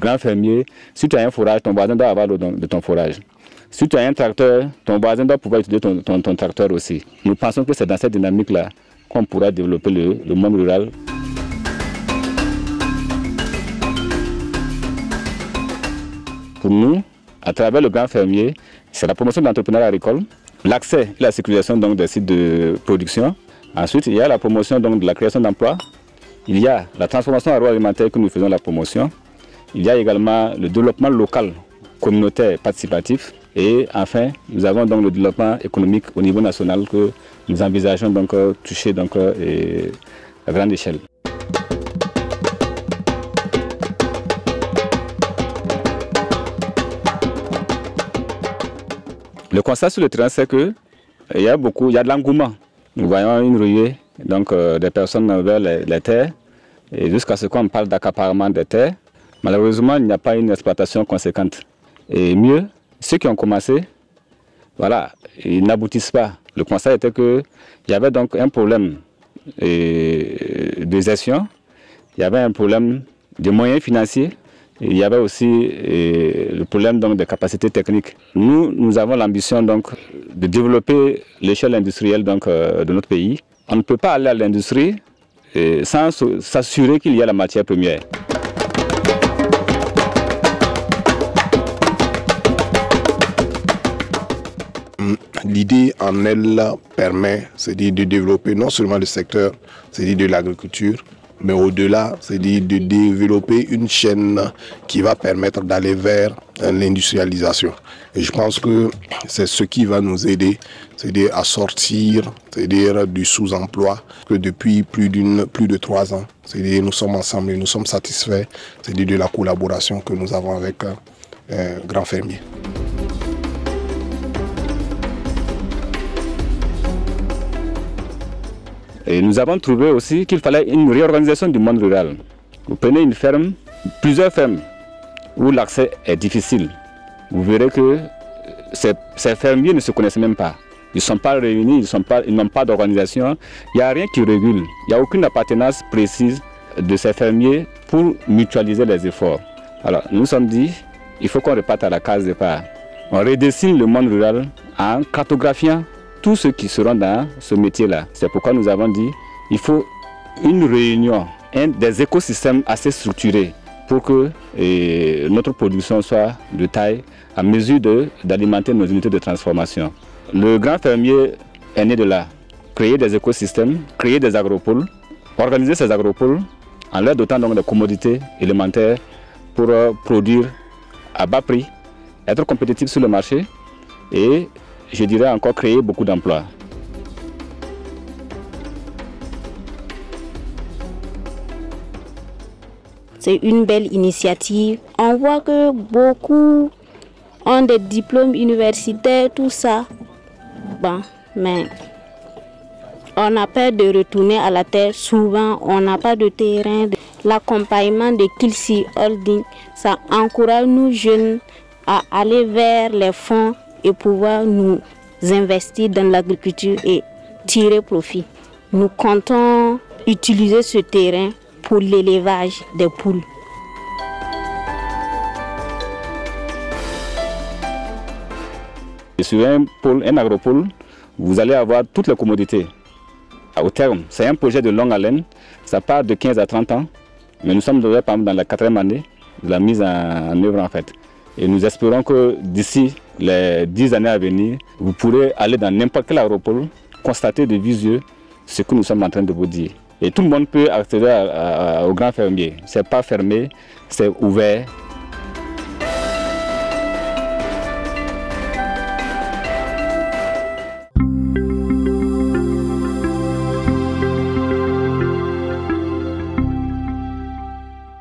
grand fermier, si tu as un forage, ton voisin doit avoir l'eau de ton forage. Si tu as un tracteur, ton voisin doit pouvoir utiliser ton tracteur aussi. Nous pensons que c'est dans cette dynamique-là qu'on pourra développer le monde rural. Pour nous, à travers le grand fermier, c'est la promotion de l'entrepreneuriat agricole, l'accès et la sécurisation donc, des sites de production. Ensuite, il y a la promotion donc, de la création d'emplois. Il y a la transformation agroalimentaire que nous faisons la promotion. Il y a également le développement local, communautaire et participatif. Et enfin, nous avons donc le développement économique au niveau national que nous envisageons donc toucher donc, à grande échelle. Le constat sur le terrain, c'est qu'il y a de l'engouement. Nous voyons une ruée donc, des personnes vers les terres, et jusqu'à ce qu'on parle d'accaparement des terres. Malheureusement, il n'y a pas une exploitation conséquente. Et mieux, ceux qui ont commencé, voilà, ils n'aboutissent pas. Le constat était qu'il y avait donc un problème de gestion, il y avait un problème de moyens financiers, il y avait aussi le problème donc, des capacités techniques. Nous avons l'ambition donc de développer l'échelle industrielle donc, de notre pays. On ne peut pas aller à l'industrie sans s'assurer qu'il y a la matière première. L'idée en elle permet, c'est-à-dire de développer non seulement le secteur, c'est-à-dire de l'agriculture, mais au-delà, c'est-à-dire de développer une chaîne qui va permettre d'aller vers l'industrialisation. Et je pense que c'est ce qui va nous aider, c'est-à-dire à sortir, c'est-à-dire du sous-emploi que depuis plus de 3 ans, c'est-à-dire nous sommes ensemble et nous sommes satisfaits, c'est-à-dire de la collaboration que nous avons avec Grand Fermier. Et nous avons trouvé aussi qu'il fallait une réorganisation du monde rural. Vous prenez une ferme, plusieurs fermes, où l'accès est difficile. Vous verrez que ces fermiers ne se connaissent même pas. Ils ne sont pas réunis, ils n'ont pas d'organisation. Il n'y a rien qui régule. Il n'y a aucune appartenance précise de ces fermiers pour mutualiser les efforts. Alors, nous nous sommes dit, il faut qu'on reparte à la case départ. On redessine le monde rural en cartographiant tous ceux qui seront dans ce métier-là. C'est pourquoi nous avons dit qu'il faut une réunion, des écosystèmes assez structurés pour que notre production soit de taille à mesure d'alimenter nos unités de transformation. Le grand fermier est né de là. Créer des écosystèmes, créer des agropoles, organiser ces agropoles en leur dotant donc de commodités élémentaires pour produire à bas prix, être compétitif sur le marché et je dirais encore créer beaucoup d'emplois. C'est une belle initiative. On voit que beaucoup ont des diplômes universitaires, tout ça. Bon, mais on a peur de retourner à la terre. Souvent, on n'a pas de terrain. L'accompagnement de Kilsi Holding, ça encourage nous jeunes à aller vers les fonds et pouvoir nous investir dans l'agriculture et tirer profit. Nous comptons utiliser ce terrain pour l'élevage des poules. Sur un agropole, vous allez avoir toutes les commodités. Au terme, c'est un projet de longue haleine, ça part de 15 à 30 ans, mais nous sommes déjà dans la 4e année de la mise en œuvre en fait. Et nous espérons que d'ici les 10 années à venir, vous pourrez aller dans n'importe quel agropole, constater de visu yeux ce que nous sommes en train de vous dire. Et tout le monde peut accéder au grand fermier. Ce n'est pas fermé, c'est ouvert.